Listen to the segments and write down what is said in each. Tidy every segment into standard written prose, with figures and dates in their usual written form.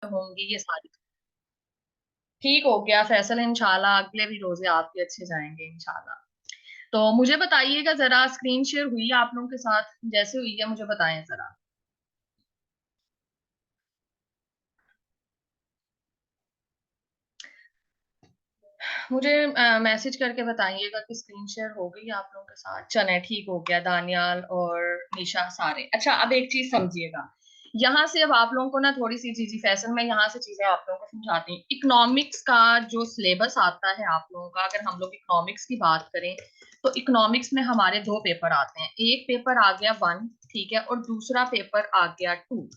होंगी ये सारी। ठीक हो गया फैसल, इंशाल्लाह अगले भी रोजे आपके अच्छे जाएंगे इंशाल्लाह। तो मुझे बताइएगा जरा, स्क्रीन शेयर हुई है आप लोगों के साथ? जैसे हुई है मुझे बताएं जरा। मुझे मैसेज करके बताइएगा कि स्क्रीन शेयर हो गई आप लोगों के साथ। चले ठीक हो गया, दानियाल और निशा सारे। अच्छा अब एक चीज समझिएगा, यहाँ से अब आप लोगों को ना थोड़ी सी चीजें फैशन में यहाँ से चीजें आप लोगों को समझाती हूँ। इकोनॉमिक्स का जो सिलेबस आता है आप लोगों का, अगर हम लोग इकोनॉमिक्स की बात करें तो इकोनॉमिक्स में हमारे दो पेपर आते हैं। एक पेपर आ गया वन, ठीक है, और दूसरा पेपर आ गया टू।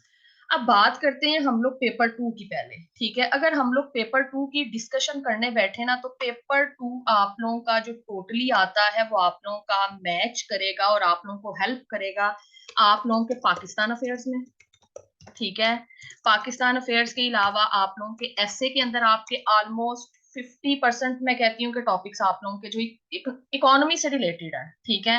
अब बात करते हैं हम लोग पेपर टू की पहले, ठीक है। अगर हम लोग पेपर टू की डिस्कशन करने बैठे ना, तो पेपर टू आप लोगों का जो टोटली आता है वो आप लोगों का मैच करेगा और आप लोगों को हेल्प करेगा आप लोगों के पाकिस्तान अफेयर्स में, ठीक है। पाकिस्तान अफेयर्स के अलावा आप लोगों के एसए के अंदर आपके ऑलमोस्ट 50% मैं कहती हूँ कि टॉपिक्स आप लोगों के जो इकोनॉमी से रिलेटेड है, ठीक है।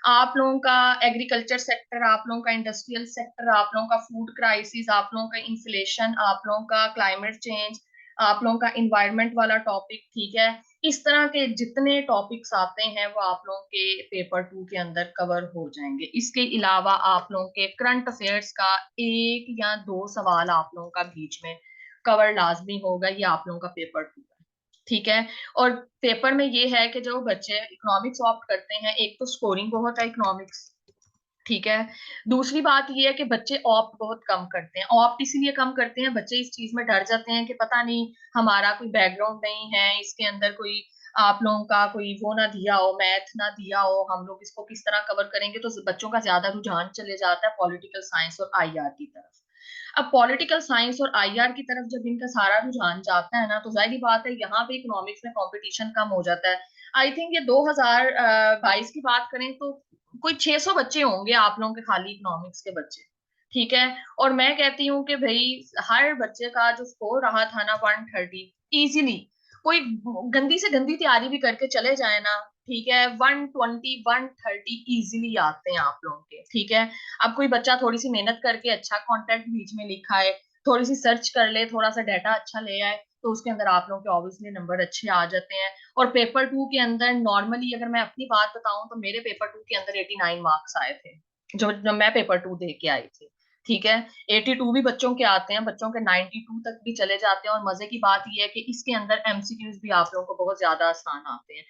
आप लोगों का एग्रीकल्चर सेक्टर, आप लोगों का इंडस्ट्रियल सेक्टर, आप लोगों का फूड क्राइसिस, आप लोगों का इन्फ्लेशन, आप लोगों का क्लाइमेट चेंज, आप लोगों का इन्वायरमेंट वाला टॉपिक, ठीक है। इस तरह के जितने टॉपिक्स आते हैं वो आप लोगों के पेपर टू के अंदर कवर हो जाएंगे। इसके अलावा आप लोगों के करंट अफेयर्स का एक या दो सवाल आप लोगों का बीच में कवर लाजमी होगा, ये आप लोगों का पेपर टू है, ठीक है। और पेपर में ये है कि जो बच्चे इकोनॉमिक्स ऑप्ट करते हैं, एक तो स्कोरिंग बहुत है इकोनॉमिक्स, ठीक है। दूसरी बात ये है कि बच्चे ऑप्ट बहुत कम करते हैं। ऑप्ट इसीलिए कम करते हैं, बच्चे इस चीज में डर जाते हैं कि पता नहीं हमारा कोई बैकग्राउंड नहीं है, इसके अंदर कोई आप लोगों का कोई वो ना दिया हो, मैथ ना दिया हो, हम लोग इसको किस तरह कवर करेंगे। तो बच्चों का ज्यादा रुझान चले जाता है पॉलिटिकल साइंस और आईआर की तरफ। अब पॉलिटिकल साइंस और आईआर की तरफ जब इनका सारा रुझान जाता है ना, तो जाहिर बात है यहाँ पे इकोनॉमिक्स में कंपटीशन कम हो जाता है। आई थिंक ये 2022 की बात करें तो कोई 600 बच्चे होंगे आप लोगों के, खाली इकोनॉमिक्स के बच्चे, ठीक है। और मैं कहती हूँ कि भाई हर बच्चे का जो स्कोर रहा था ना 130 इजीली, कोई गंदी से गंदी तैयारी भी करके चले जाए ना, ठीक है, 120 130 इजीली आते हैं आप लोगों के, ठीक है। अब कोई बच्चा थोड़ी सी मेहनत करके अच्छा कंटेंट बीच में लिखा है, थोड़ी सी सर्च कर ले, थोड़ा सा डाटा अच्छा ले आए, तो उसके अंदर आप लोगों के ऑब्वियसली नंबर अच्छे आ जाते हैं। और पेपर टू के अंदर नॉर्मली अगर मैं अपनी बात बताऊं तो मेरे पेपर टू के अंदर 89 मार्क्स आए थे, जो मैं पेपर टू दे के आई थी, ठीक है। 82 भी बच्चों के आते हैं, बच्चों के 92 तक भी चले जाते हैं। और मजे की बात यह है कि इसके अंदर एमसीक्यूज भी आप लोगों को बहुत ज्यादा आसान आते हैं।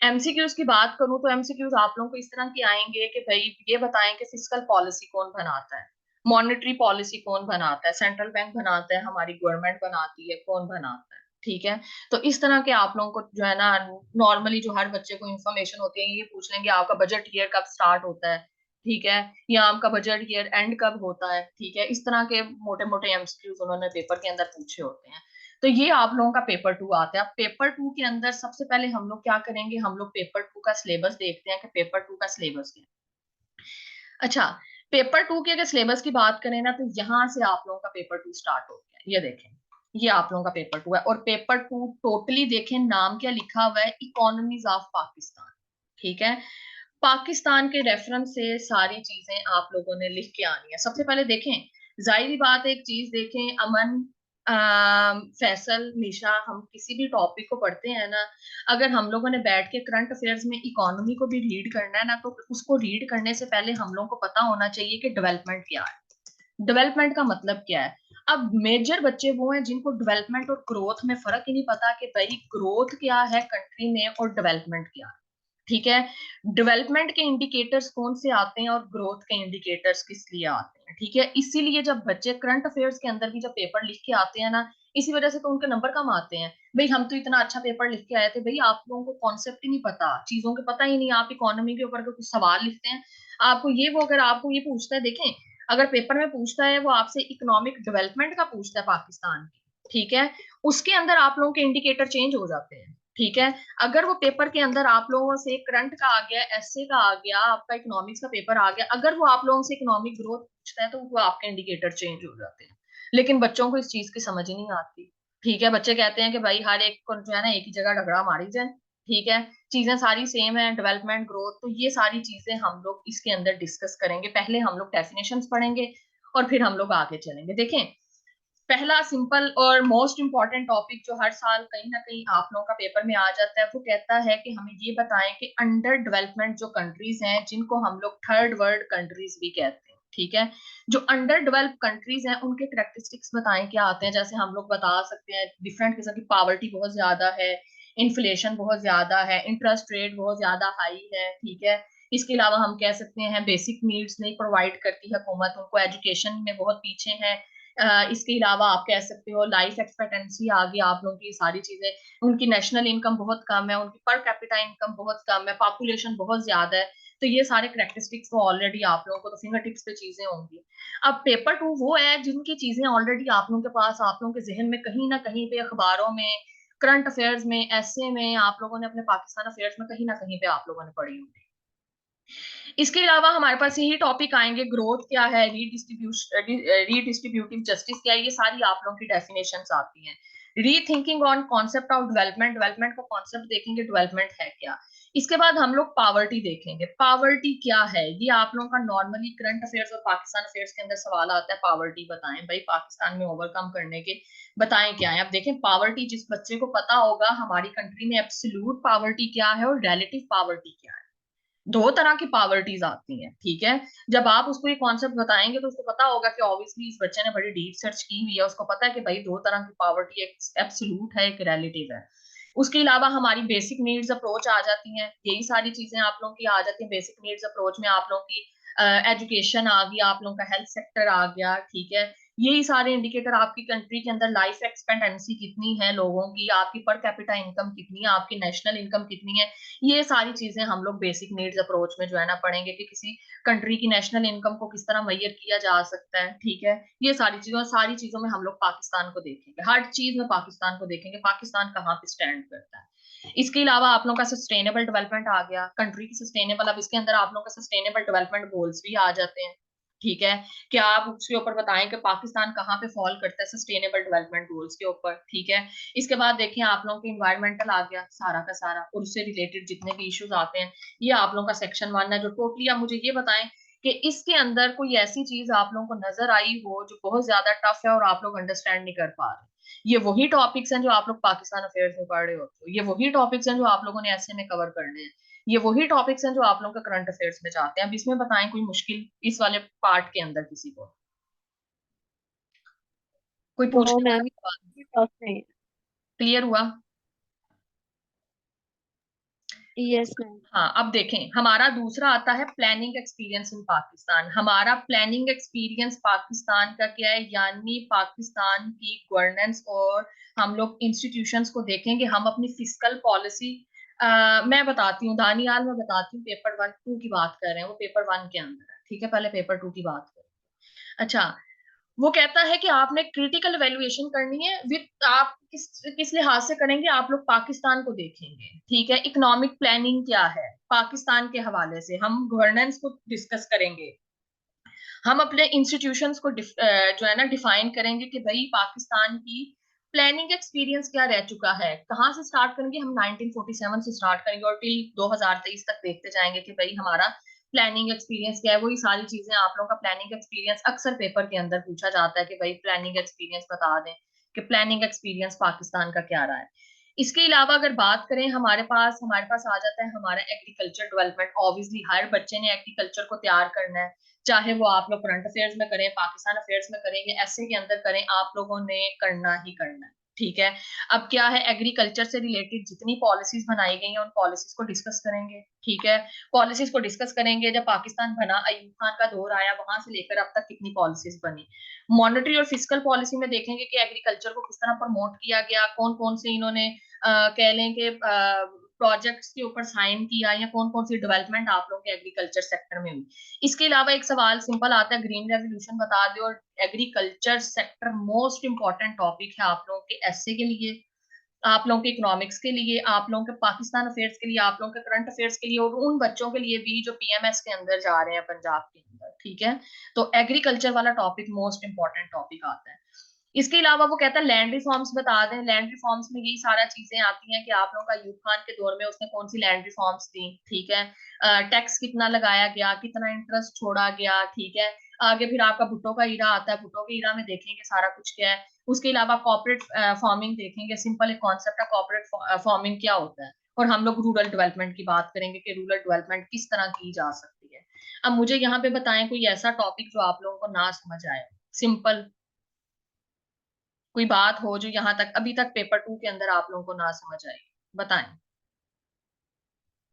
एमसीक्यूज की बात करूं तो एमसीक्यूज आप लोगों को इस तरह के आएंगे कि भाई ये बताएं कि फिस्कल पॉलिसी कौन बनाता है, मॉनेटरी पॉलिसी कौन बनाता है, सेंट्रल बैंक बनाता है, हमारी गवर्नमेंट बनाती है, कौन बनाता है, ठीक है। तो इस तरह के आप लोगों को जो है ना, नॉर्मली जो हर बच्चे को इन्फॉर्मेशन होती है, ये पूछ लेंगे आपका बजट ईयर कब स्टार्ट होता है, ठीक है, या आपका बजट ईयर एंड कब होता है, ठीक है। इस तरह के मोटे मोटे एमसीक्यूज उन्होंने पेपर के अंदर पूछे होते हैं। तो ये आप लोगों का पेपर टू आता है। अब पेपर टू के अंदर सबसे पहले हम लोग क्या करेंगे, हम लोग पेपर टू का सिलेबस देखते हैं कि पेपर टू का सिलेबस क्या है। अच्छा, पेपर टू के अगर सिलेबस की बात करें ना, तो यहाँ से आप लोगों का पेपर टू स्टार्ट हो गया, ये देखें, ये आप लोगों का पेपर टू है। और पेपर टू टोटली देखें नाम क्या लिखा हुआ है, इकोनॉमीज ऑफ पाकिस्तान, ठीक है। पाकिस्तान के रेफरेंस से सारी चीजें आप लोगों ने लिख के आनी है। सबसे पहले देखें, जाहिर बात है, एक चीज देखें अमन, फैसल, निशा, हम किसी भी टॉपिक को पढ़ते हैं ना, अगर हम लोगों ने बैठ के करंट अफेयर्स में इकोनॉमी को भी रीड करना है ना, तो उसको रीड करने से पहले हम लोगों को पता होना चाहिए कि डेवलपमेंट क्या है, डेवलपमेंट का मतलब क्या है। अब मेजर बच्चे वो हैं जिनको डेवलपमेंट और ग्रोथ में फर्क ही नहीं पता कि भाई ग्रोथ क्या है कंट्री में और डेवलपमेंट क्या है, ठीक है। डेवलपमेंट के इंडिकेटर्स कौन से आते हैं और ग्रोथ के इंडिकेटर्स किस लिए आते हैं, ठीक है। इसीलिए जब बच्चे करंट अफेयर्स के अंदर भी जब पेपर लिख के आते हैं ना, इसी वजह से तो उनके नंबर कम आते हैं। भाई हम तो इतना अच्छा पेपर लिख के आए थे, भाई आप लोगों को कॉन्सेप्ट ही नहीं पता, चीजों के पता ही नहीं, आप इकोनॉमी के ऊपर कुछ सवाल लिखते हैं, आपको ये वो अगर आपको ये पूछता है, देखें, अगर पेपर में पूछता है वो आपसे इकोनॉमिक डेवलपमेंट का पूछता है पाकिस्तान की, ठीक है, उसके अंदर आप लोगों के इंडिकेटर चेंज हो जाते हैं, ठीक है। अगर वो पेपर के अंदर आप लोगों से करंट का आ गया, एसए का आ गया, आपका इकोनॉमिक्स का पेपर आ गया, अगर वो आप लोगों से इकोनॉमिक ग्रोथ पूछता है, तो वो आपके इंडिकेटर चेंज हो जाते हैं। लेकिन बच्चों को इस चीज की समझ ही नहीं आती, ठीक है। बच्चे कहते हैं कि भाई हर एक को जो है ना एक ही जगह झगड़ा मारी जाए, ठीक है, चीजें सारी सेम है, डेवलपमेंट ग्रोथ, तो ये सारी चीजें हम लोग इसके अंदर डिस्कस करेंगे। पहले हम लोग डेफिनेशंस पढ़ेंगे और फिर हम लोग आगे चलेंगे। देखें, पहला सिंपल और मोस्ट इम्पॉर्टेंट टॉपिक जो हर साल कहीं ना कहीं आप लोगों का पेपर में आ जाता है, वो कहता है कि हमें ये बताएं कि अंडर डेवलपमेंट जो कंट्रीज हैं, जिनको हम लोग थर्ड वर्ल्ड कंट्रीज भी कहते हैं, ठीक है, जो अंडर डेवलप कंट्रीज हैं उनके करेक्टरिस्टिक्स बताएं क्या आते हैं। जैसे हम लोग बता सकते हैं डिफरेंट किस्म की पॉवर्टी बहुत ज्यादा है, इन्फ्लेशन बहुत ज्यादा है, इंटरेस्ट रेट बहुत ज्यादा हाई है, ठीक है। इसके अलावा हम कह सकते हैं बेसिक नीड्स नहीं प्रोवाइड करती हुकूमत, उनको एजुकेशन में बहुत पीछे है। इसके अलावा आप कह सकते हो लाइफ एक्सपेक्टेंसी आ गई आप लोगों की, सारी चीजें, उनकी नेशनल इनकम बहुत कम है, उनकी पर कैपिटा इनकम बहुत कम है, पॉपुलेशन बहुत ज्यादा है। तो ये सारे करेक्टरिस्टिक्स तो ऑलरेडी आप लोगों को तो फिंगर टिप्स पे चीजें होंगी। अब पेपर टू वो है जिनकी चीजें ऑलरेडी आप लोगों के पास, आप लोगों के जहन में कहीं ना कहीं पे, अखबारों में, करंट अफेयर्स में, ऐसे में आप लोगों ने अपने पाकिस्तान अफेयर्स में कहीं ना कहीं पे आप लोगों ने पढ़ी होंगी। इसके अलावा हमारे पास यही टॉपिक आएंगे, ग्रोथ क्या है, रीडिस्ट्रीब्यूटिव जस्टिस क्या है, ये सारी आप लोगों की डेफिनेशंस आती हैं। Rethinking on concept of development, development का कॉन्सेप्ट देखेंगे, डेवलपमेंट है क्या। इसके बाद हम लोग पावर्टी देखेंगे, पावर्टी क्या है, ये आप लोगों का नॉर्मली करंट अफेयर्स और पाकिस्तान अफेयर्स के अंदर सवाल आता है, पावर्टी बताएं भाई, पाकिस्तान में ओवरकम करने के बताएं क्या है। अब देखें पावर्टी, जिस बच्चे को पता होगा हमारी कंट्री में एब्सोल्यूट पावर्टी क्या है और रिलेटिव पावर्टी क्या है, दो तरह की पावर्टीज आती हैं, ठीक है। जब आप उसको ये कॉन्सेप्ट बताएंगे तो उसको पता होगा कि ऑब्वियसली इस बच्चे ने बड़ी डीप सर्च की हुई है, उसको पता है कि भाई दो तरह की पावर्टी, एक एब्सोल्यूट है, एक रिलेटिव है। उसके अलावा हमारी बेसिक नीड्स अप्रोच आ जाती हैं, यही सारी चीजें आप लोगों की आ जाती हैं। बेसिक नीड्स अप्रोच में आप लोगों की एजुकेशन आ गई, आप लोगों का हेल्थ सेक्टर आ गया, ठीक है। यही सारे इंडिकेटर, आपकी कंट्री के अंदर लाइफ एक्सपेक्टेंसी कितनी है लोगों की, आपकी पर कैपिटा इनकम कितनी है, आपकी नेशनल इनकम कितनी है, ये सारी चीजें हम लोग बेसिक नीड्स अप्रोच में जो है ना पढ़ेंगे कि किसी कंट्री की नेशनल इनकम को किस तरह मैयर किया जा सकता है, ठीक है। ये सारी चीजों में हम लोग पाकिस्तान को देखेंगे, हर चीज में पाकिस्तान को देखेंगे, पाकिस्तान कहाँ पे स्टैंड करता है। इसके अलावा आप लोगों का सस्टेनेबल डेवलपमेंट आ गया, कंट्री की सस्टेनेबल, अब इसके अंदर आप लोगों का सस्टेनेबल डेवलपमेंट गोल्स भी आ जाते हैं, ठीक है। क्या आप उसके ऊपर बताएं कि पाकिस्तान कहाँ पे फॉल करता है सस्टेनेबल डेवलपमेंट गोल्स के ऊपर, ठीक है। इसके बाद देखिए आप लोगों के इन्वायरमेंटल आ गया सारा का सारा, और उससे रिलेटेड जितने भी इश्यूज आते हैं, ये आप लोगों का सेक्शन 1 है, जो टोटली। आप मुझे ये बताएं कि इसके अंदर कोई ऐसी चीज आप लोगों को नजर आई हो जो बहुत ज्यादा टफ है और आप लोग अंडरस्टैंड नहीं कर पा रहे। ये वही टॉपिक्स हैं जो आप लोग पाकिस्तान अफेयर्स में पढ़ रहे होते हो, ये वही टॉपिक्स हैं जो आप लोगों ने ऐसे में कवर करने हैं, ये वही टॉपिक्स हैं जो आप लोगों का करंट अफेयर्स में जाते हैं। अब इसमें बताएं कोई मुश्किल इस वाले पार्ट के अंदर किसी को, कोई नो पूछने वाला मैम, सवाल? टफ नहीं। क्लियर हुआ? Yes ma'am. हाँ, अब देखें हमारा दूसरा आता है प्लानिंग एक्सपीरियंस इन पाकिस्तान। हमारा प्लानिंग एक्सपीरियंस पाकिस्तान का क्या है, यानी पाकिस्तान की गवर्नेंस, और हम लोग इंस्टीट्यूशंस को देखेंगे, हम अपनी फिस्कल पॉलिसी, मैं बताती हूँ दानियाल, मैं बताती हूँ, पेपर 1 2 की बात कर रहे हैं, वो पेपर 1 के अंदर है, ठीक है, पहले पेपर 2 की बात करें। अच्छा, वो कहता है कि आपने क्रिटिकल वैल्यूएशन करनी है, विद आप किस किस लिहाज से करेंगे, आप लोग पाकिस्तान को देखेंगे, ठीक है। इकोनॉमिक प्लानिंग क्या है पाकिस्तान के हवाले से, हम गवर्नेंस को डिस्कस करेंगे, हम अपने इंस्टीट्यूशंस को जो है ना डिफाइन करेंगे कि भाई पाकिस्तान की प्लानिंग एक्सपीरियंस क्या रह चुका है, कहाँ से स्टार्ट करेंगे, हम 1947 से स्टार्ट करेंगे और टिल 2023 तक देखते जाएंगे कि भाई हमारा प्लानिंग एक्सपीरियंस क्या है। वही सारी चीजें आप लोगों का प्लानिंग एक्सपीरियंस अक्सर पेपर के अंदर पूछा जाता है कि भाई प्लानिंग एक्सपीरियंस बता दें कि प्लानिंग एक्सपीरियंस पाकिस्तान का क्या रहा है। इसके अलावा अगर बात करें, हमारे पास आ जाता है हमारा एग्रीकल्चर डेवलपमेंट। ऑब्वियसली हर बच्चे ने एग्रीकल्चर को तैयार करना है, चाहे वो आप लोग करंट अफेयर्स में करें, पाकिस्तान अफेयर्स में करेंगे, ऐसे के अंदर करें, आप लोगों ने करना ही करना है, ठीक है। अब क्या है, एग्रीकल्चर से रिलेटेड जितनी पॉलिसीज बनाई गई हैं उन पॉलिसीज को डिस्कस करेंगे, ठीक है। पॉलिसीज को डिस्कस करेंगे, जब पाकिस्तान बना, अयूब खान का दौर आया, वहां से लेकर अब तक कितनी पॉलिसीज बनी। मॉनेटरी और फिस्कल पॉलिसी में देखेंगे कि एग्रीकल्चर को किस तरह प्रमोट किया गया, कौन कौन से इन्होंने कह लें कि प्रोजेक्ट्स के ऊपर साइन किया, या कौन कौन सी डेवलपमेंट आप लोगों के एग्रीकल्चर सेक्टर में हुई। इसके अलावा एक सवाल सिंपल आता है, ग्रीन रेवोल्यूशन बता दो, और agriculture sector most important topic है आप लोगों के एसए के लिए, आप लोगों के इकोनॉमिक्स के लिए, आप लोगों के पाकिस्तान अफेयर्स के लिए, आप लोगों के करंट अफेयर्स के लिए, और उन बच्चों के लिए भी जो पीएमएस के अंदर जा रहे हैं पंजाब के अंदर, ठीक है। तो एग्रीकल्चर वाला टॉपिक मोस्ट इंपॉर्टेंट टॉपिक आता है। इसके अलावा वो कहता है लैंड रिफॉर्म्स बता दें। लैंड रिफॉर्म्स में यही सारा चीजें आती हैं कि आप लोगों का यूब खान के दौर में उसने कौन सी लैंड रिफॉर्म्स दी, ठीक है, टैक्स कितना लगाया गया, कितना इंटरेस्ट छोड़ा गया, ठीक है। आगे फिर आपका भुट्टो का ईरा आता है, भुट्टो के ईरा में देखेंगे सारा कुछ क्या है। उसके अलावा कॉर्पोरेट फार्मिंग देखेंगे, सिंपल एक कॉन्सेप्ट है कॉर्पोरेट फार्मिंग क्या होता है। और हम लोग रूरल डेवलपमेंट की बात करेंगे कि रूरल डेवलपमेंट किस तरह की जा सकती है। अब मुझे यहाँ पे बताएं कोई ऐसा टॉपिक जो आप लोगों को ना समझ आए, सिंपल कोई बात हो जो यहाँ तक अभी तक पेपर 2 के अंदर आप लोगों को ना समझ आई, बताएं।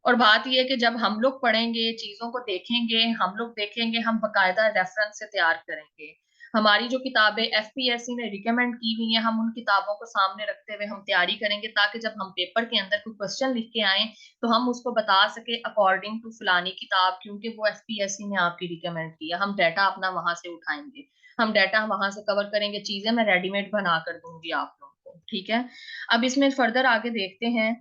और बात यह है कि जब हम लोग पढ़ेंगे चीजों को देखेंगे, हम लोग देखेंगे, हम बकायदा रेफरेंस से तैयार करेंगे। हमारी जो किताबें एफपीएससी ने रिकमेंड की हुई हैं, हम उन किताबों को सामने रखते हुए हम तैयारी करेंगे, ताकि जब हम पेपर के अंदर कोई क्वेश्चन लिख के आए तो हम उसको बता सके अकॉर्डिंग टू फलानी किताब, क्योंकि वो एफपीएससी ने आपकी रिकमेंड किया। हम डाटा अपना वहां से उठाएंगे, हम डाटा वहां से कवर करेंगे, चीजें मैं रेडीमेड बना कर दूंगी आप लोगों को, ठीक है। अब इसमें फर्दर आगे देखते हैं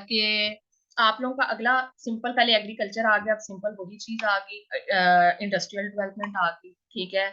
कि आप लोगों का अगला सिंपल, पहले एग्रीकल्चर आ गया, अब सिंपल वही चीज आ गई, इंडस्ट्रियल डेवलपमेंट आ गई, ठीक है।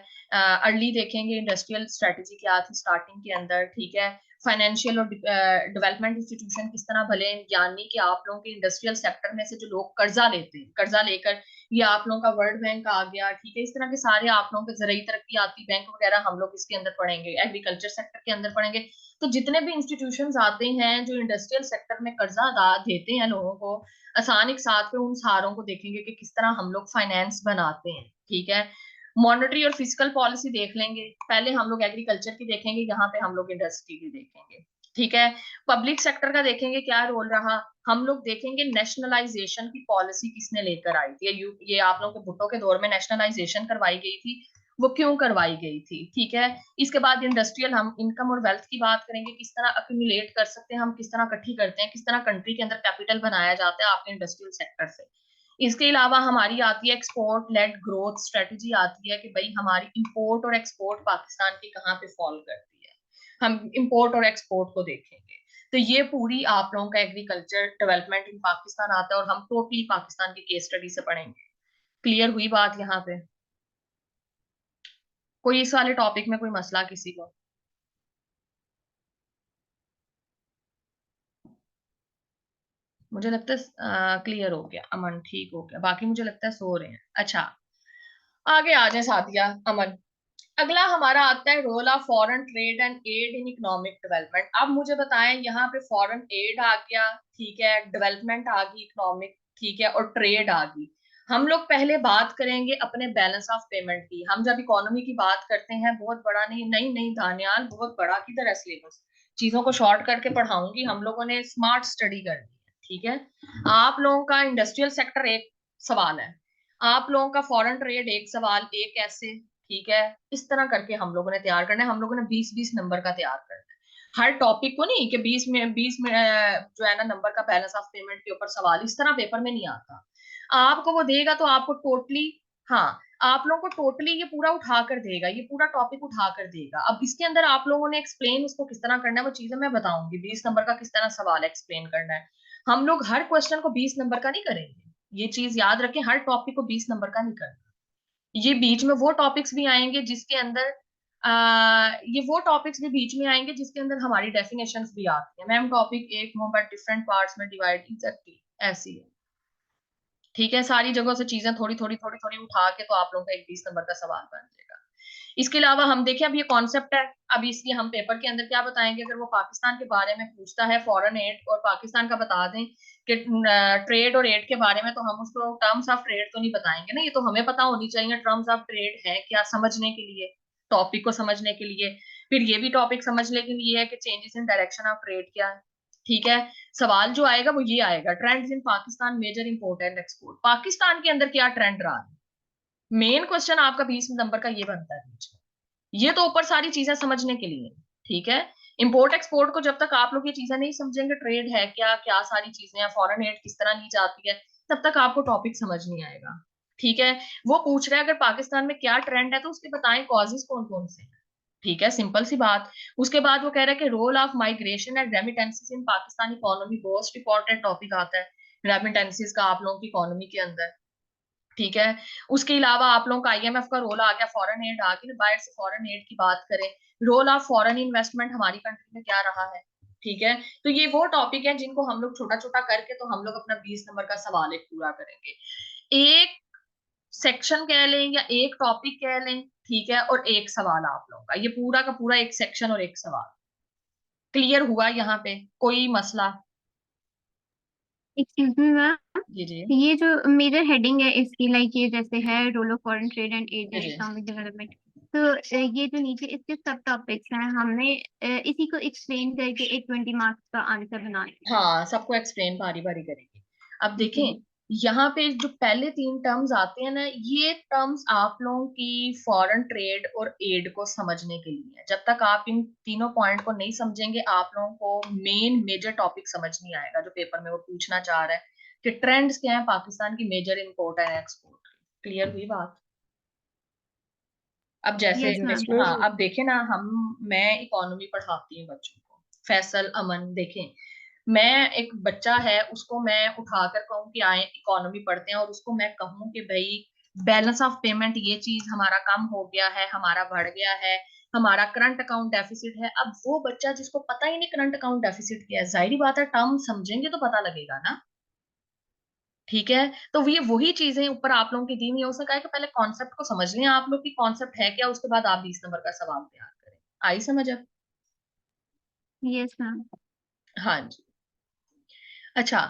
अर्ली देखेंगे इंडस्ट्रियल स्ट्रेटेजी क्या थी स्टार्टिंग के अंदर, ठीक है। फाइनेंशियल और डेवलपमेंट इंस्टीट्यूशन किस तरह भले, यानी कि आप लोगों के इंडस्ट्रियल सेक्टर में से जो लोग कर्जा लेते हैं, कर्जा लेकर, ये आप लोगों का वर्ल्ड बैंक आ गया, ठीक है। इस तरह के सारे आप लोगों के ज़राई तरक्कियाती बैंक वगैरह हम लोग इसके अंदर पढ़ेंगे, एग्रीकल्चर सेक्टर के अंदर पढ़ेंगे। तो जितने भी इंस्टीट्यूशंस आते हैं जो इंडस्ट्रियल सेक्टर में कर्जा देते हैं लोगों को, आसान एक साथ पे उन सारों को देखेंगे कि किस तरह हम लोग फाइनेंस बनाते हैं, ठीक है। मॉनेटरी और फिजिकल पॉलिसी देख लेंगे, पहले हम लोग एग्रीकल्चर की देखेंगे, यहाँ पे हम लोग इंडस्ट्री की देखेंगे, ठीक है। पब्लिक सेक्टर का देखेंगे क्या रोल रहा, हम लोग देखेंगे नेशनलाइजेशन की पॉलिसी किसने लेकर आई थी, ये आप लोगों के भुट्टो के दौर में नेशनलाइजेशन करवाई गई थी, वो क्यों करवाई गई थी, ठीक है। इसके बाद इंडस्ट्रियल हम इनकम और वेल्थ की बात करेंगे, किस तरह अक्यूमुलेट कर सकते हैं हम, किस तरह इकट्ठी करते हैं, किस तरह कंट्री के अंदर कैपिटल बनाया जाता है आपके इंडस्ट्रियल सेक्टर से। इसके अलावा हमारी आती है एक्सपोर्ट लेड ग्रोथ स्ट्रेटजी, आती है कि भाई हमारी इंपोर्ट और एक्सपोर्ट पाकिस्तान की कहाँ पे फॉल करती है, हम इंपोर्ट और एक्सपोर्ट को देखेंगे। तो ये पूरी आप लोगों का एग्रीकल्चर डेवलपमेंट इन पाकिस्तान आता है, और हम टोटली पाकिस्तान की केस स्टडी से पढ़ेंगे। क्लियर हुई बात यहाँ पे? कोई इस वाले टॉपिक में कोई मसला किसी को? मुझे लगता है क्लियर हो गया, अमन ठीक हो गया, बाकी मुझे लगता है सो रहे हैं। अच्छा, आगे आ जाए सादिया, अमन। अगला हमारा आता है role of foreign trade and aid in economic development. अब मुझे बताएं, यहाँ पे फॉरेन एड आ गया, ठीक है, डेवलपमेंट आ गई इकोनॉमिक, ठीक है, और ट्रेड आ गई। हम लोग पहले बात करेंगे अपने बैलेंस ऑफ पेमेंट की। हम जब इकोनॉमी की बात करते हैं, बहुत बड़ा नहीं नहीं नहीं दानियाल, बहुत बड़ा किधर है सिलेबस, चीजों को शॉर्ट करके पढ़ाऊंगी, हम लोगों ने स्मार्ट स्टडी करनी है, ठीक है। आप लोगों का इंडस्ट्रियल सेक्टर एक सवाल है, आप लोगों का फॉरेन ट्रेड एक सवाल, एक ऐसे, ठीक है। इस तरह करके हम लोगों ने तैयार करना है, हम लोगों ने 20-20 नंबर का तैयार करना है। हर टॉपिक को नहीं कि 20 में जो है ना नंबर का बैलेंस ऑफ पेमेंट के ऊपर सवाल, इस तरह पेपर में नहीं आता। आपको वो देगा तो आपको टोटली, हाँ, आप लोगों को टोटली ये पूरा उठा कर देगा, ये पूरा टॉपिक उठा कर देगा। अब इसके अंदर आप लोगों ने एक्सप्लेन उसको किस तरह करना है, वो चीजें मैं बताऊंगी, 20 नंबर का किस तरह सवाल एक्सप्लेन करना है। हम लोग हर क्वेश्चन को 20 नंबर का नहीं करेंगे, ये चीज याद रखें, हर टॉपिक को 20 नंबर का नहीं करना। ये बीच में वो टॉपिक्स भी आएंगे जिसके अंदर ये वो टॉपिक्स भी बीच में आएंगे जिसके अंदर हमारी डेफिनेशंस भी आती है। मैम टॉपिक एक हो बट डिफरेंट पार्ट्स में डिवाइड, एग्जैक्टली ऐसी है, ठीक है। सारी जगहों से चीजें थोड़ी थोड़ी थोड़ी थोड़ी उठा के तो आप लोगों का एक 20 नंबर का सवाल बन जाएगा। इसके अलावा हम देखें, अब ये कॉन्सेप्ट है, अब इसलिए हम पेपर के अंदर क्या बताएंगे, अगर वो पाकिस्तान के बारे में पूछता है फॉरेन एड और पाकिस्तान का बता दें कि ट्रेड और एड के बारे में, तो हम उसको टर्म्स ऑफ ट्रेड तो नहीं बताएंगे ना, ये तो हमें पता होनी चाहिए टर्म्स ऑफ ट्रेड है क्या, समझने के लिए, टॉपिक को समझने के लिए। फिर ये भी टॉपिक समझने के लिए है कि changes in direction of trade क्या है, ठीक है। सवाल जो आएगा वो ये आएगा, trends in Pakistan major import and export, Pakistan के अंदर क्या ट्रेंड रहा है। मेन क्वेश्चन आपका 20 नंबर का ये बनता है बीच में। ये तो ऊपर सारी चीजें समझने के लिए, ठीक है। इंपोर्ट एक्सपोर्ट को जब तक आप लोग ये चीजें नहीं समझेंगे, ट्रेड है क्या, क्या सारी चीजें हैं, फॉरेन एड किस तरह ली जाती है, तब तक आपको टॉपिक समझ नहीं आएगा, ठीक है। वो पूछ रहे हैं अगर पाकिस्तान में क्या ट्रेंड है तो उसके बताएं कॉजेज कौन कौन से हैं, ठीक है, सिंपल सी बात। उसके बाद वो कह रहा है कि role of migration and remittances in Pakistan economy, most important topic आता है रेमिटेंसेस का आप लोगों की इकोनॉमी के अंदर, ठीक है। उसके अलावा आप लोगों का आईएमएफ का रोल आ गया, फॉरेन एड आ गई, बाहर से फॉरेन एड की बात करें, रोल ऑफ फॉरेन इन्वेस्टमेंट हमारी कंट्री में क्या रहा है। ठीक है, तो ये वो टॉपिक है जिनको हम लोग छोटा छोटा करके तो हम लोग अपना 20 नंबर का सवाल एक पूरा करेंगे, एक सेक्शन कह लें या एक टॉपिक कह लें। ठीक है, और एक सवाल आप लोगों का, ये पूरा का पूरा एक सेक्शन और एक सवाल। क्लियर हुआ यहाँ पे कोई मसला? एक्सक्यूज मी मैम, जी जी। ये जो मेजर हेडिंग है इसकी, लाइक ये जैसे है role of foreign trade and aid जी इन जी। इकोनॉमिक डेवलपमेंट, तो ये जो नीचे इसके सब टॉपिक्स हैं, हमने इसी को एक्सप्लेन करके एक 20 मार्क्स का आंसर बनाना है। हाँ, सबको एक्सप्लेन बारी बारी करेंगे। अब देखें, जी। यहाँ पे जो पहले 3 टर्म्स आते हैं ना, ये टर्म्स आप लोगों की फॉरेन ट्रेड और एड को समझने के लिए है। जब तक आप इन तीनों पॉइंट को नहीं समझेंगे, आप लोगों को मेन मेजर टॉपिक समझ नहीं आएगा जो पेपर में वो पूछना चाह रहा है कि ट्रेंड्स क्या है पाकिस्तान की major import and export. Clear हुई बात? अब जैसे, यस मैम। Yes ma'am. हाँ, अब देखें ना, मैं इकोनॉमी पढ़ाती हूँ बच्चों को, फैसल अमन, देखें, मैं एक बच्चा है उसको मैं उठाकर कहूँ कि आए इकोनॉमी पढ़ते हैं, और उसको मैं कहूँ कि भाई बैलेंस ऑफ पेमेंट ये चीज हमारा कम हो गया है, हमारा बढ़ गया है, हमारा करंट अकाउंट डेफिसिट है। अब वो बच्चा जिसको पता ही नहीं करंट अकाउंट डेफिसिट क्या है, जाहिर बात है टर्म समझेंगे तो पता लगेगा ना। ठीक है, तो ये वही चीजें ऊपर आप लोगों की दी हुई है। उसने कहा है कि पहले कॉन्सेप्ट को समझ लें आप लोग की कॉन्सेप्ट है क्या, उसके बाद आप 20 नंबर का सवाल तैयार करें। आई समझ अब? Yes ma'am. हाँ जी। अच्छा,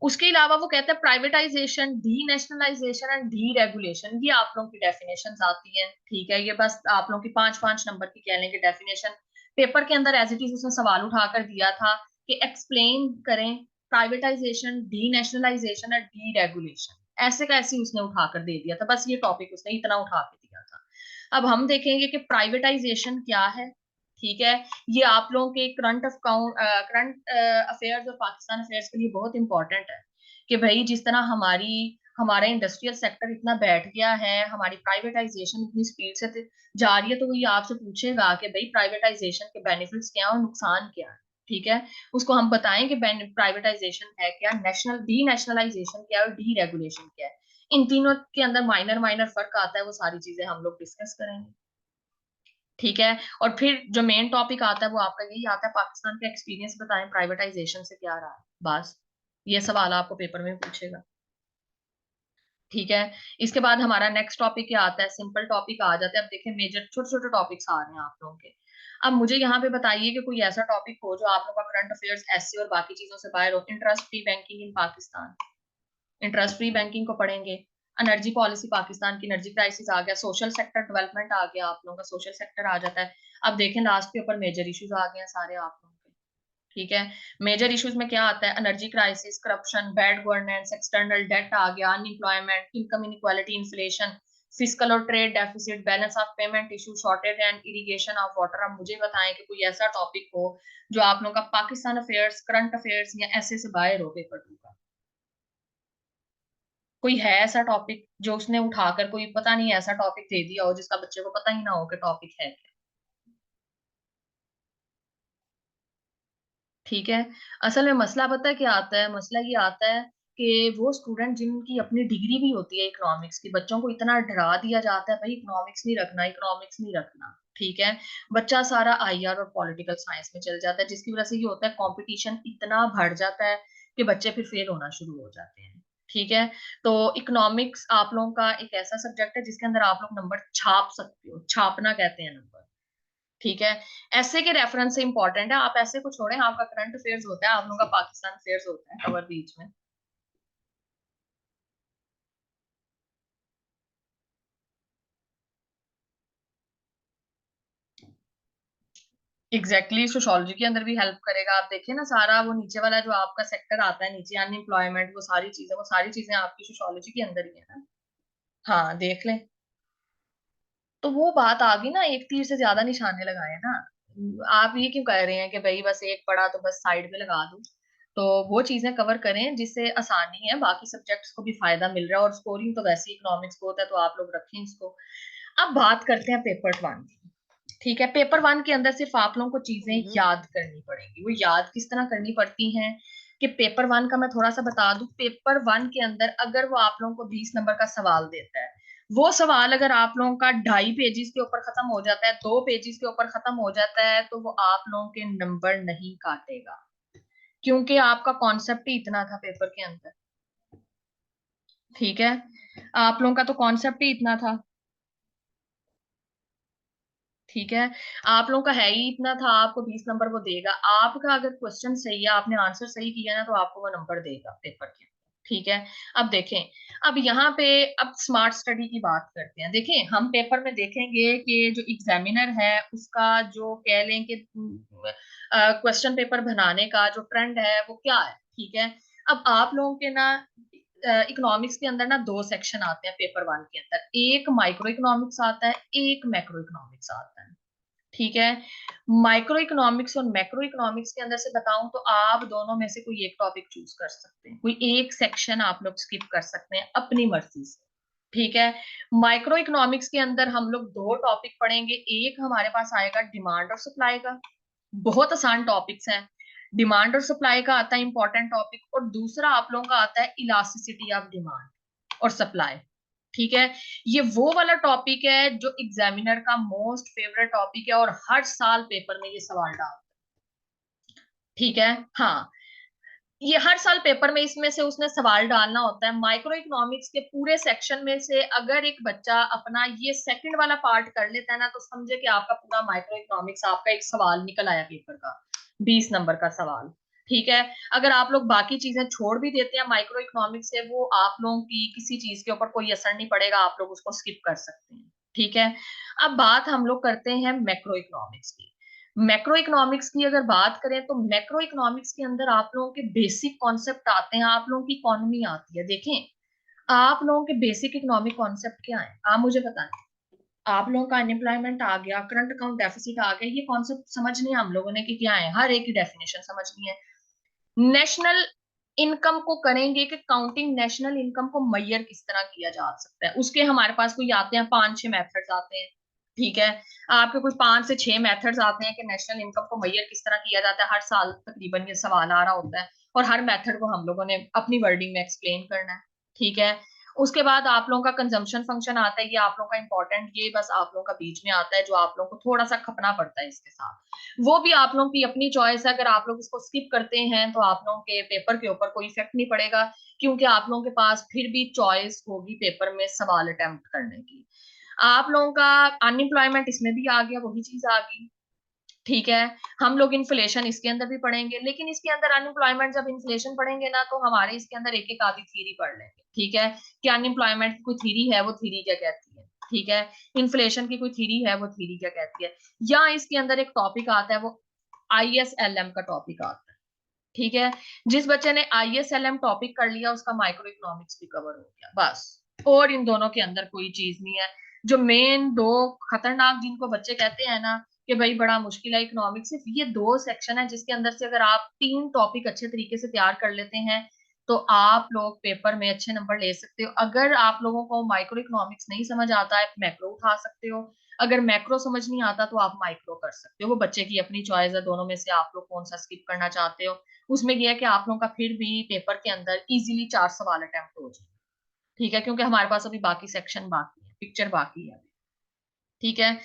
उसके अलावा वो कहते हैं privatisation, D nationalisation and D regulation, ये आप लोगों की डेफिनेशन आती हैं। ठीक है, ये बस आप लोगों की 5-5 नंबर की कह लेंगे डेफिनेशन। पेपर के अंदर एज इट इज उसने सवाल उठाकर दिया था कि एक्सप्लेन करें प्राइवेटाइजेशन, डी नेशनलाइजेशन और डी रेगुलेशन, ऐसे का ऐसे ही उसने उठाकर दे दिया था, बस ये टॉपिक उसने इतना उठा के दिया था। अब हम देखेंगे कि प्राइवेटाइजेशन क्या है। ठीक है, ये आप लोगों के करंट अकाउंट, करंट अफेयर्स और पाकिस्तान अफेयर्स के लिए बहुत इंपॉर्टेंट है कि भाई जिस तरह हमारा इंडस्ट्रियल सेक्टर इतना बैठ गया है, हमारी प्राइवेटाइजेशन इतनी स्पीड से जा रही है, तो वो ये आपसे पूछेगा कि भाई प्राइवेटाइजेशन के बेनिफिट्स क्या है और नुकसान क्या है। ठीक है, उसको हम बताएं कि प्राइवेटाइजेशन है क्या, नेशनल डी नेशनलाइजेशन क्या है और डी रेगुलेशन क्या है। इन तीनों के अंदर माइनर माइनर फर्क आता है, वो सारी चीजें हम लोग डिस्कस करेंगे। ठीक है, और फिर जो मेन टॉपिक आता है वो आपका यही आता है, पाकिस्तान का एक्सपीरियंस बताएं प्राइवेटाइजेशन से क्या रहा है, बस ये सवाल आपको पेपर में पूछेगा। ठीक है, इसके बाद हमारा नेक्स्ट टॉपिक क्या आता है, सिंपल टॉपिक आ जाते हैं। अब देखें, मेजर छोटे छोटे टॉपिक्स आ रहे हैं आप लोगों के। अब मुझे यहाँ पे बताइए कि कोई ऐसा टॉपिक हो जो आप लोगों का करंट अफेयर्स ऐसे और बाकी चीजों से बाहर हो। Interest free banking in Pakistan, interest free banking को पढ़ेंगे। एनर्जी पॉलिसी, पाकिस्तान की एनर्जी क्राइसिस आ गया, सोशल सेक्टर डेवलपमेंट आ गया, आप लोगों का सोशल सेक्टर आ जाता है। अब देखें लास्ट के ऊपर मेजर इश्यूज आ गए हैं सारे आप लोगों के। ठीक है, मेजर इश्यूज में क्या आता है, energy crisis, corruption, bad governance, external debt आ गया, unemployment, income inequality, inflation, physical और trade deficit, balance of payment issue, shortage and irrigation of water. अब मुझे बताएं कि कोई ऐसा टॉपिक हो जो आप लोगों का पाकिस्तान अफेयर्स, करंट अफेयर्स या ऐसे से बाहर हो पेपर 2 का। कोई है ऐसा टॉपिक जो उसने उठाकर, कोई पता नहीं ऐसा टॉपिक दे दिया हो जिसका बच्चे को पता ही ना हो कि टॉपिक है क्या। ठीक है, असल में मसला पता है क्या आता है, मसला ये आता है कि वो स्टूडेंट जिनकी अपनी डिग्री भी होती है इकोनॉमिक्स की, बच्चों को इतना डरा दिया जाता है भाई इकोनॉमिक्स नहीं रखना, इकोनॉमिक्स नहीं रखना। ठीक है, बच्चा सारा आईआर और पॉलिटिकल साइंस में चल जाता है, जिसकी वजह से ये होता है कंपटीशन इतना बढ़ जाता है कि बच्चे फिर फेल होना शुरू हो जाते हैं। ठीक है, तो इकोनॉमिक्स आप लोगों का एक ऐसा सब्जेक्ट है जिसके अंदर आप लोग नंबर छाप सकते हो, छापना कहते हैं नंबर। ठीक है, ऐसे के रेफरेंस से इंपॉर्टेंट है, आप ऐसे को छोड़ें, आपका करंट अफेयर्स होता है, आप लोगों का पाकिस्तान अफेयर्स होता है कवर बीच में। एग्जैक्टली exactly, सोशोलॉजी के अंदर भी हेल्प करेगा। आप देखिए ना, सारा वो नीचे वाला जो आपका सेक्टर आता है नीचे, अनएम्प्लॉयमेंट, वो सारी चीजें आपकी सोशोलॉजी के अंदर ही है ना। हाँ, देख लें, तो वो बात आ गई ना, एक तीर से ज्यादा निशाने लगाए ना। आप ये क्यों कह रहे हैं कि भाई बस एक पढ़ा तो बस साइड में लगा दूं। तो वो चीजें कवर करें जिससे आसानी है, बाकी सब्जेक्ट्स को भी फायदा मिल रहा है, और स्कोरिंग तो वैसे ही इकोनॉमिक्स को होता है, तो आप लोग रखें इसको। अब बात करते हैं पेपर 1 की। ठीक है, पेपर 1 के अंदर सिर्फ आप लोगों को चीजें याद करनी पड़ेंगी। वो याद किस तरह करनी पड़ती हैं, कि पेपर वन का मैं थोड़ा सा बता दूं, पेपर वन के अंदर अगर वो आप लोगों को 20 नंबर का सवाल देता है, वो सवाल अगर आप लोगों का 2.5 पेजेस के ऊपर खत्म हो जाता है, 2 पेजेस के ऊपर खत्म हो जाता है, तो वो आप लोगों के नंबर नहीं काटेगा, क्योंकि आपका कॉन्सेप्ट ही इतना था पेपर के अंदर। ठीक है, आप लोगों का तो कॉन्सेप्ट ही इतना था। ठीक है, आप लोगों का है ही इतना था, आपको 20 नंबर वो देगा। आपका अगर क्वेश्चन सही है, आपने आंसर सही किया ना, तो आपको वो नंबर देगा पेपर के। ठीक है, अब देखें, अब यहाँ पे अब स्मार्ट स्टडी की बात करते हैं। देखें, हम पेपर में देखेंगे कि जो एग्जामिनर है उसका जो कह लें कि क्वेश्चन पेपर बनाने का जो ट्रेंड है वो क्या है। ठीक है, अब आप लोगों के ना इकोनॉमिक्स के अंदर ना दो सेक्शन आते हैं पेपर वन के अंदर, एक माइक्रो इकोनॉमिक्स आता है, एक मैक्रो इकोनॉमिक्स आता है। ठीक है, माइक्रो इकोनॉमिक्स और मैक्रो इकोनॉमिक्स के अंदर से बताऊं तो आप दोनों में से कोई एक टॉपिक चूज कर सकते हैं, कोई एक सेक्शन आप लोग स्किप कर सकते हैं अपनी मर्जी से। ठीक है, माइक्रो इकोनॉमिक्स के अंदर हम लोग दो टॉपिक पढ़ेंगे, एक हमारे पास आएगा डिमांड और सप्लाई का, बहुत आसान टॉपिक्स हैं। डिमांड और सप्लाई का आता है इंपॉर्टेंट टॉपिक, और दूसरा आप लोगों का आता है इलास्टिसिटी ऑफ डिमांड और सप्लाई। ठीक है, ये वो वाला टॉपिक है जो एग्जामिनर का मोस्ट फेवरेट टॉपिक है और हर साल पेपर में ये सवाल डालता है। ठीक है, हाँ, ये हर साल पेपर में इसमें से उसने सवाल डालना होता है। माइक्रो इकोनॉमिक्स के पूरे सेक्शन में से अगर एक बच्चा अपना ये सेकंड वाला पार्ट कर लेता है ना, तो समझे कि आपका पूरा माइक्रो इकोनॉमिक्स, आपका एक सवाल निकल आया पेपर का, 20 नंबर का सवाल। ठीक है, अगर आप लोग बाकी चीजें छोड़ भी देते हैं माइक्रो इकोनॉमिक्स से, वो आप लोगों की किसी चीज के ऊपर कोई असर नहीं पड़ेगा, आप लोग उसको स्किप कर सकते हैं। ठीक है, अब बात हम लोग करते हैं मैक्रो इकोनॉमिक्स की। मैक्रो इकोनॉमिक्स की अगर बात करें तो मैक्रो इकोनॉमिक्स के अंदर आप लोगों के बेसिक कॉन्सेप्ट आते हैं, आप लोगों की इकोनॉमी आती है। देखें, आप लोगों के बेसिक इकोनॉमिक कॉन्सेप्ट क्या है, आप मुझे बताएं। आप लोगों का अनएम्प्लॉयमेंट आ गया, करंट अकाउंट डेफिसिट आ गया, ये कॉन्सेप्ट समझने हम लोगों ने कि क्या है, हर एक की डेफिनेशन समझनी है। नेशनल इनकम को करेंगे कि काउंटिंग नेशनल इनकम को मैयर किस तरह किया जा सकता है, उसके हमारे पास कोई आते हैं 5-6 मेथड्स आते हैं। ठीक है, आपके कोई 5 से 6 मेथड्स आते हैं कि नेशनल इनकम को मैयर किस तरह किया जाता है, हर साल तकरीबन ये सवाल आ रहा होता है, और हर मेथड को हम लोगों ने अपनी वर्डिंग में एक्सप्लेन करना है। ठीक है, उसके बाद आप लोगों का कंजम्पशन फंक्शन आता है, ये आप लोगों का इंपॉर्टेंट, ये बस आप लोगों का बीच में आता है, जो आप लोगों को थोड़ा सा खपना पड़ता है इसके साथ। वो भी आप लोगों की अपनी चॉइस है, अगर आप लोग इसको स्किप करते हैं तो आप लोगों के पेपर के ऊपर कोई इफेक्ट नहीं पड़ेगा, क्योंकि आप लोगों के पास फिर भी चॉइस होगी पेपर में सवाल अटेम्प्ट करने की। आप लोगों का अनएम्प्लॉयमेंट इसमें भी आ गया, वही चीज आ गई। ठीक है, हम लोग इन्फ्लेशन इसके अंदर भी पढ़ेंगे, लेकिन इसके अंदर अनएम्प्लॉयमेंट जब इन्फ्लेशन पढ़ेंगे ना, तो हमारे इसके अंदर एक एक आधी थीरी पढ़ लेंगे। ठीक है, कि अनएम्प्लॉयमेंट की कोई थीरी है, वो थीरी क्या कहती है। ठीक है, इन्फ्लेशन की कोई थीरी है, वो थीरी क्या कहती है। या इसके अंदर एक टॉपिक आता है, वो ISLM का टॉपिक आता है। ठीक है, जिस बच्चे ने ISLM टॉपिक कर लिया उसका माइक्रो इकोनॉमिक्स भी कवर हो गया, बस। और इन दोनों के अंदर कोई चीज नहीं है। जो मेन दो खतरनाक जिनको बच्चे कहते हैं ना कि भाई बड़ा मुश्किल है इकोनॉमिक्स, सिर्फ ये दो सेक्शन है जिसके अंदर से अगर आप 3 टॉपिक अच्छे तरीके से तैयार कर लेते हैं, तो आप लोग पेपर में अच्छे नंबर ले सकते हो। अगर आप लोगों को माइक्रो इकोनॉमिक्स नहीं समझ आता है, मैक्रो उठा सकते हो। अगर मैक्रो समझ नहीं आता तो आप माइक्रो कर सकते हो, वो बच्चे की अपनी चॉइस है, दोनों में से आप लोग कौन सा स्किप करना चाहते हो। उसमें यह है कि आप लोगों का फिर भी पेपर के अंदर इजीली 4 सवाल अटेम्प्ट हो जाए। ठीक है, क्योंकि हमारे पास अभी बाकी सेक्शन बाकी है, पिक्चर बाकी है। ठीक है,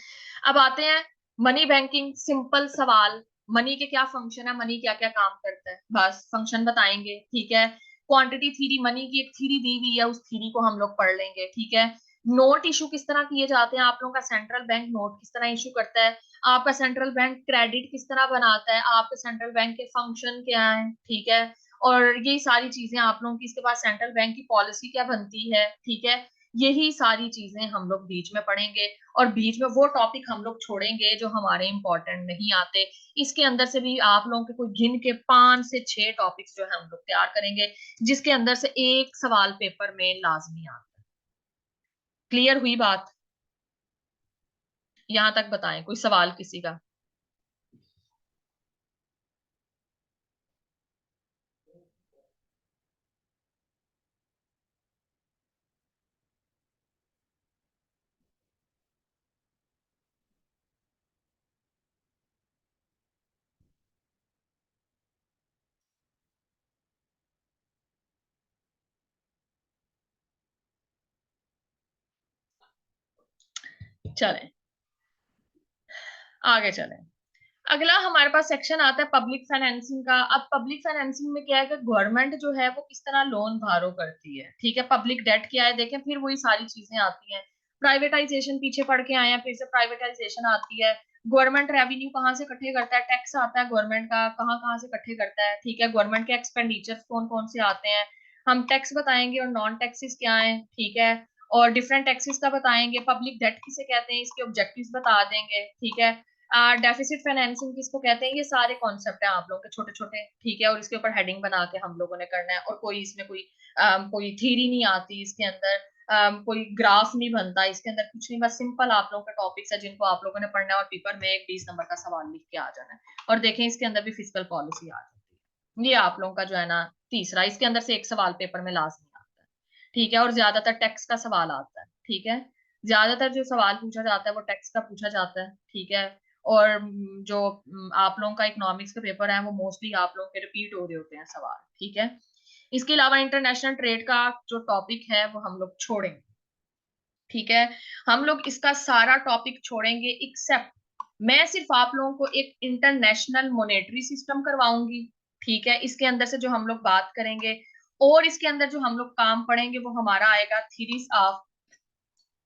अब आते हैं मनी बैंकिंग, सिंपल सवाल। मनी के क्या फंक्शन है, मनी क्या क्या काम करता है, बस फंक्शन बताएंगे। ठीक है, क्वांटिटी थ्योरी, मनी की एक थ्योरी दी हुई है, उस थ्योरी को हम लोग पढ़ लेंगे। ठीक है, नोट इशू किस तरह किए जाते हैं, आप लोगों का सेंट्रल बैंक नोट किस तरह इशू करता है, आपका सेंट्रल बैंक क्रेडिट किस तरह बनाता है, आपके सेंट्रल बैंक के फंक्शन क्या है। ठीक है, और ये सारी चीजें आप लोगों की, इसके बाद सेंट्रल बैंक की पॉलिसी क्या बनती है। ठीक है, यही सारी चीजें हम लोग बीच में पढ़ेंगे, और बीच में वो टॉपिक हम लोग छोड़ेंगे जो हमारे इंपॉर्टेंट नहीं आते। इसके अंदर से भी आप लोगों के कोई गिन के 5 से 6 टॉपिक्स जो है हम लोग तैयार करेंगे, जिसके अंदर से एक सवाल पेपर में लाजमी आता है। क्लियर हुई बात, यहां तक बताएं कोई सवाल किसी का। चलें आगे चलें। अगला हमारे पास सेक्शन आता है पब्लिक फाइनेंसिंग का। अब पब्लिक फाइनेंसिंग में क्या है कि गवर्नमेंट जो है वो किस तरह लोन भारो करती है, ठीक है। पब्लिक डेट क्या है देखें, फिर वही सारी चीजें आती हैं। प्राइवेटाइजेशन पीछे पढ़ के आए हैं, फिर से प्राइवेटाइजेशन आती है। गवर्नमेंट रेवेन्यू कहाँ से इकट्ठे करता है, टैक्स आता है गवर्नमेंट का, कहाँ कहाँ से इकट्ठे करता है, ठीक है। गवर्नमेंट के एक्सपेंडिचर कौन कौन से आते हैं, हम टैक्स बताएंगे और नॉन टैक्सेस क्या है, ठीक है। और डिफरेंट टैक्सेस का बताएंगे, पब्लिक डेट किसे कहते हैं, इसके ऑब्जेक्टिव्स बता देंगे, ठीक है। डेफिसिट फाइनेंसिंग किसको कहते हैं, ये सारे कॉन्सेप्ट हैं आप लोगों के छोटे छोटे, ठीक है। और इसके ऊपर हेडिंग बना के हम लोगों ने करना है, और कोई इसमें कोई थ्योरी नहीं आती इसके अंदर, कोई ग्राफ नहीं बनता इसके अंदर, कुछ नहीं, बस सिंपल आप लोगों का टॉपिक्स है जिनको आप लोगों ने पढ़ना है और पेपर में एक 20 नंबर का सवाल लिख के आ जाना है। और देखें इसके अंदर भी फिजिकल पॉलिसी आ जाती है, ये आप लोगों का जो है ना तीसरा, इसके अंदर से एक सवाल पेपर में लाजमी आता है, ठीक है। और ज्यादातर टैक्स का सवाल आता है, ठीक है। ज्यादातर जो सवाल पूछा जाता है वो टैक्स का पूछा जाता है, ठीक है। और जो आप लोगों का इकोनॉमिक्स के पेपर है वो मोस्टली आप लोगों के रिपीट हो रहे होते हैं सवाल, ठीक है। इसके अलावा इंटरनेशनल ट्रेड का जो टॉपिक है वो हम लोग छोड़ेंगे, ठीक है। हम लोग इसका सारा टॉपिक छोड़ेंगे एक्सेप्ट मैं सिर्फ आप लोगों को एक इंटरनेशनल मॉनेटरी सिस्टम करवाऊंगी, ठीक है। इसके अंदर से जो हम लोग बात करेंगे और इसके अंदर जो हम लोग काम पढ़ेंगे वो हमारा आएगा theories of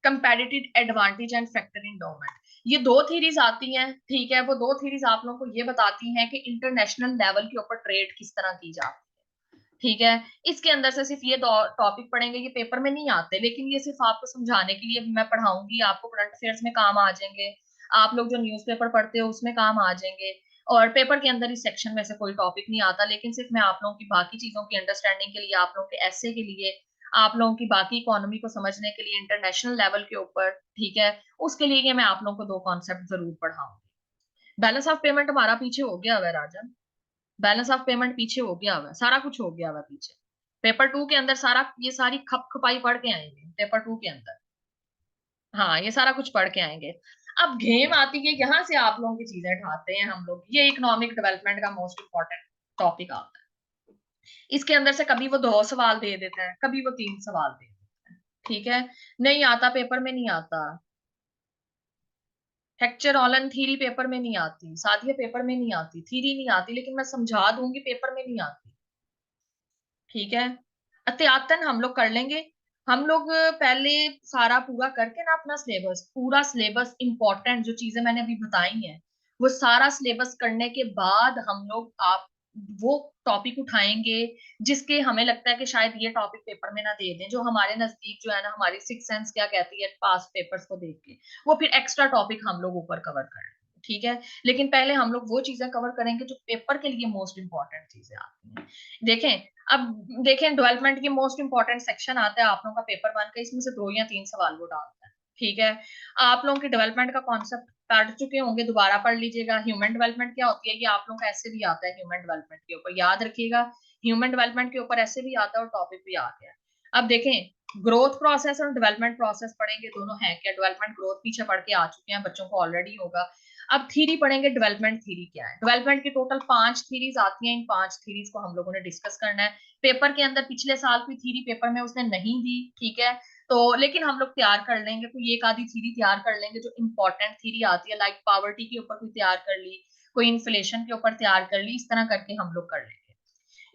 comparative advantage and factor endowment. ये दो थीरीज आती हैं, ठीक है। वो दो थीरीज आप लोगों को ये बताती हैं कि इंटरनेशनल लेवल के ऊपर ट्रेड किस तरह की जाती है, ठीक है। इसके अंदर से सिर्फ ये दो टॉपिक पढ़ेंगे, ये पेपर में नहीं आते, लेकिन ये सिर्फ आपको समझाने के लिए मैं पढ़ाऊंगी, आपको करंट अफेयर्स में काम आ जाएंगे, आप लोग जो न्यूज़पेपर पढ़ते हो उसमें काम आ जाएंगे। और पेपर के अंदर इस सेक्शन में से कोई टॉपिक नहीं आता, लेकिन सिर्फ मैं आप लोगों की बाकी चीजों की अंडरस्टैंडिंग के लिए, आप लोगों के ऐसे के लिए, आप लोगों की बाकी इकोनॉमी को समझने के लिए इंटरनेशनल लेवल के ऊपर, ठीक है, उसके लिए ये मैं आप लोगों को दो कॉन्सेप्ट जरूर पढ़ाऊंगी। बैलेंस ऑफ पेमेंट हमारा पीछे हो गया हुआ है राजन, बैलेंस ऑफ पेमेंट पीछे हो गया हुआ है, सारा कुछ हो गया हुआ है पीछे। पेपर टू के अंदर सारा ये सारी खप खपाई पढ़ के आएंगे पेपर टू के अंदर, हाँ ये सारा कुछ पढ़ के आएंगे। अब गेम आती है, यहाँ से आप लोगों की चीजें उठाते हैं हम लोग, ये इकोनॉमिक डेवलपमेंट का मोस्ट इंपॉर्टेंट टॉपिक आता है। इसके अंदर से कभी वो दो सवाल दे देते हैं, कभी वो तीन सवाल दे देते हैं, ठीक है। नहीं आता, पेपर में नहीं आता। फ्रैक्चर ऑलन थ्योरी पेपर में नहीं आती, साथ पेपर में नहीं आती, थ्योरी नहीं आती, लेकिन मैं समझा दूंगी, पेपर में नहीं आती, ठीक है। अत्यातन हम लोग कर लेंगे। हम लोग पहले सारा पूरा करके ना अपना सिलेबस, पूरा सिलेबस इंपॉर्टेंट जो चीजें मैंने अभी बताई हैं वो सारा सिलेबस करने के बाद हम लोग आप वो टॉपिक उठाएंगे जिसके हमें लगता है कि शायद ये टॉपिक पेपर में ना दे दें, जो हमारे नजदीक जो है ना, हमारी सिक्स सेंस क्या कहती है पास पेपर्स को देख के, वो फिर एक्स्ट्रा टॉपिक हम लोग ऊपर कवर करें, ठीक है। लेकिन पहले हम लोग वो चीजें कवर करेंगे जो पेपर के लिए मोस्ट इंपॉर्टेंट चीजें आती हैं। देखें, अब देखें डेवलपमेंट की मोस्ट इंपॉर्टेंट सेक्शन आता है आप लोगों का पेपर वन का, इसमें से दो या तीन सवाल वो डालता है, ठीक है। आप लोगों की डेवलपमेंट का कॉन्सेप्ट पढ़ चुके होंगे, दोबारा पढ़ लीजिएगा। ह्यूमन डेवलपमेंट क्या होती है ये आप लोगों का ऐसे भी आता है, ह्यूमन डेवलपमेंट के ऊपर याद रखिएगा, ह्यूमन डेवलपमेंट के ऊपर ऐसे भी आता है और टॉपिक भी आ गया। अब देखें ग्रोथ प्रोसेस और डेवलपमेंट प्रोसेस पढ़ेंगे, दोनों है क्या, डेवलपमेंट ग्रोथ पीछे पढ़ के आ चुके हैं, बच्चों को ऑलरेडी होगा। अब थ्योरी पढ़ेंगे, डेवलपमेंट थ्योरी क्या है। डेवलपमेंट की टोटल 5 थ्योरीज आती हैं, इन 5 थ्योरीज को हम लोगों ने डिस्कस करना है। पेपर के अंदर पिछले साल कोई थ्योरी पेपर में उसने नहीं दी, ठीक है। तो लेकिन हम लोग तैयार कर लेंगे, कोई एक आधी थ्योरी तैयार कर लेंगे जो इंपॉर्टेंट थ्योरी आती है, लाइक पॉवर्टी के ऊपर कोई तैयार कर ली, कोई इन्फ्लेशन के ऊपर तैयार कर ली, इस तरह करके हम लोग कर लेंगे।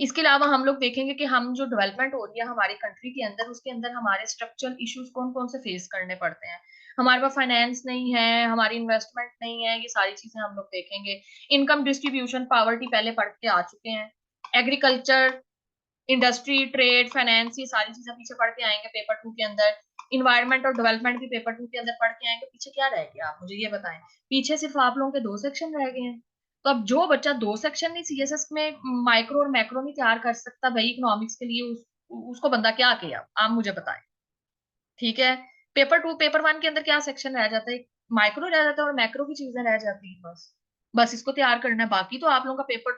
इसके अलावा हम लोग देखेंगे कि हम जो डेवलपमेंट हो रही है हमारी कंट्री के अंदर, उसके अंदर हमारे स्ट्रक्चरल इश्यूज कौन कौन से फेस करने पड़ते हैं। हमारे पास फाइनेंस नहीं है, हमारी इन्वेस्टमेंट नहीं है, ये सारी चीजें हम लोग देखेंगे। इनकम डिस्ट्रीब्यूशन, पावर्टी पहले पढ़ के आ चुके हैं। एग्रीकल्चर, इंडस्ट्री, ट्रेड, फाइनेंस, ये सारी चीजें पीछे पढ़ के आएंगे पेपर टू के अंदर। इन्वायरमेंट और डेवलपमेंट भी पेपर टू के अंदर पढ़ के आएंगे। पीछे क्या रह गया आप मुझे ये बताएं, पीछे सिर्फ आप लोगों के दो सेक्शन रह गए हैं। तो अब जो बच्चा दो सेक्शन नहीं सीएसएस में माइक्रो और मैक्रो नहीं तैयार कर सकता भाई इकोनॉमिक्स के लिए, उसको बंदा क्या किया आप मुझे बताएं, ठीक है। पेपर टू पेपर वन के अंदर क्या सेक्शन रह जाता है, माइक्रो रह जाता है और मैक्रो की चीजें रह जाती है, बस बस इसको तैयार करना है। बाकी तो आप लोगों का पेपर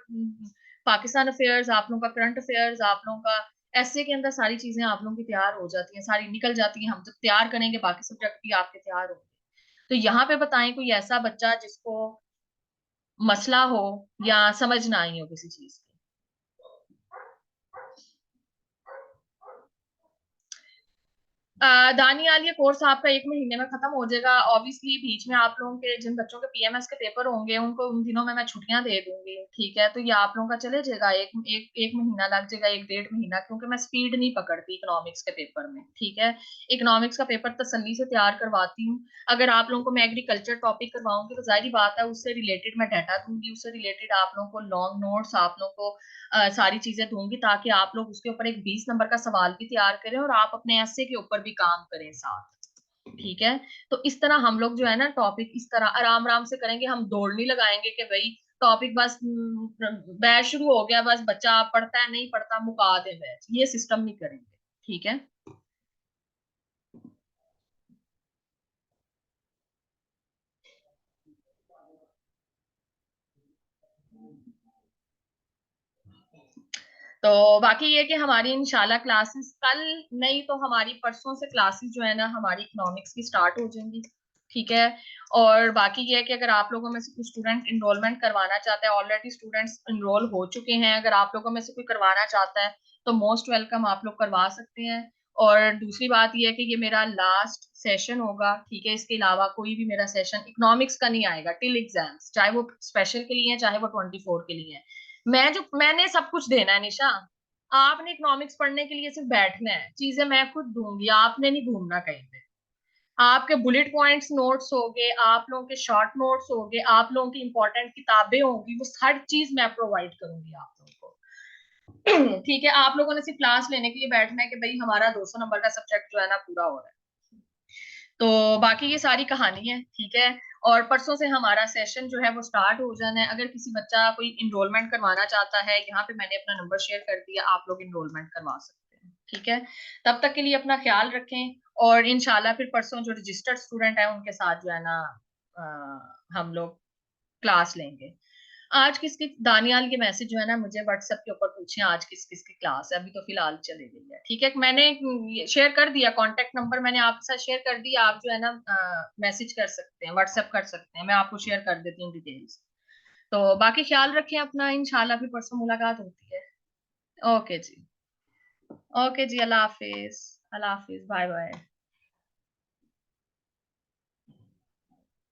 पाकिस्तान अफेयर्स, आप लोगों का करंट अफेयर्स, आप लोगों का ऐसे के अंदर सारी चीजें आप लोगों की तैयार हो जाती हैं, सारी निकल जाती हैं। हम जब तैयार करेंगे बाकी सब्जेक्ट भी आपके तैयार होंगे। तो यहाँ पे बताएं कोई ऐसा बच्चा जिसको मसला हो या समझ ना आई हो किसी चीज की। दानियाल, ये कोर्स आपका 1 महीने में खत्म हो जाएगा। ऑब्वियसली बीच में आप लोगों के जिन बच्चों के पीएमएस के पेपर होंगे उनको उन दिनों में मैं छुट्टियां दे दूंगी, ठीक है। तो ये आप लोगों का चले जाएगा, एक महीना लग जाएगा, 1 डेढ़ महीना, क्योंकि मैं स्पीड नहीं पकड़ती इकोनॉमिक्स के पेपर में, ठीक है। इकोनॉमिक्स का पेपर तसल्ली से तैयार करवाती हूँ। अगर आप लोगों को मैं एग्रीकल्चर टॉपिक करवाऊंगी तो जाहिर बात है उससे रिलेटेड मैं डाटा दूंगी, उससे रिलेटेड आप लोगों को लॉन्ग नोट्स, आप लोगों को सारी चीजें दूंगी, ताकि आप लोग उसके ऊपर एक 20 नंबर का सवाल भी तैयार करें और आप अपने ऐसे के ऊपर भी काम करें साथ, ठीक है। तो इस तरह हम लोग जो है ना टॉपिक इस तरह आराम आराम से करेंगे। हम दौड़ नहीं लगाएंगे कि भाई टॉपिक बस बैच शुरू हो गया, बस बच्चा पढ़ता है नहीं पढ़ता मुका दे बैच, ये सिस्टम नहीं करेंगे, ठीक है। तो बाकी ये कि हमारी इंशाल्लाह क्लासेस कल नहीं तो हमारी परसों से क्लासेस जो है ना हमारी इकोनॉमिक्स की स्टार्ट हो जाएंगी, ठीक है। और बाकी ये है कि अगर आप लोगों में से कुछ स्टूडेंट इनरोलमेंट करवाना चाहता है, ऑलरेडी स्टूडेंट्स इनरोल हो चुके हैं, अगर आप लोगों में से कोई करवाना चाहता है तो मोस्ट वेलकम, आप लोग करवा सकते हैं। और दूसरी बात यह है कि ये मेरा लास्ट सेशन होगा, ठीक है। इसके अलावा कोई भी मेरा सेशन इकोनॉमिक्स का नहीं आएगा टिल एग्जाम्स, चाहे वो स्पेशल के लिए है चाहे वो 24 के लिए है। मैंने सब कुछ देना है निशा। आपने इकोनॉमिक्स पढ़ने के लिए सिर्फ बैठना है, चीजें मैं खुद दूंगी, आपने नहीं घूमना कहीं पे। आपके बुलेट पॉइंट्स नोट्स होंगे, आप लोगों के शॉर्ट नोट्स होंगे, आप लोगों की इंपॉर्टेंट किताबें होंगी, वो हर चीज मैं प्रोवाइड करूंगी आप लोगों को। ठीक है, आप लोगों ने सिर्फ क्लास लेने के लिए बैठना है कि भाई हमारा 200 नंबर का सब्जेक्ट जो है ना पूरा हो रहा है। तो बाकी ये सारी कहानी है, ठीक है। और परसों से हमारा सेशन जो है वो स्टार्ट हो जाना है। अगर किसी बच्चा कोई इनरोलमेंट करवाना चाहता है, यहाँ पे मैंने अपना नंबर शेयर कर दिया, आप लोग इनरोलमेंट करवा सकते हैं, ठीक है। तब तक के लिए अपना ख्याल रखें। और इंशाल्लाह फिर परसों जो रजिस्टर्ड स्टूडेंट है उनके साथ जो है ना हम लोग क्लास लेंगे। आज किसकी दानियाल के मैसेज जो है ना मुझे व्हाट्सएप के ऊपर पूछे आज किस किस की क्लास है, अभी तो फिलहाल चली गई है, ठीक है। मैंने शेयर कर दिया कांटेक्ट नंबर, मैंने आपके साथ शेयर कर दिया, आप जो है ना मैसेज कर सकते हैं, व्हाट्सएप कर सकते हैं, मैं आपको शेयर कर देती हूँ डिटेल्स। तो बाकी ख्याल रखें अपना, इंशाल्लाह फिर परसों मुलाकात होती है। ओके जी। ओके जी, अल्लाह हाफिज। अल्लाह हाफिज, बाय बाय।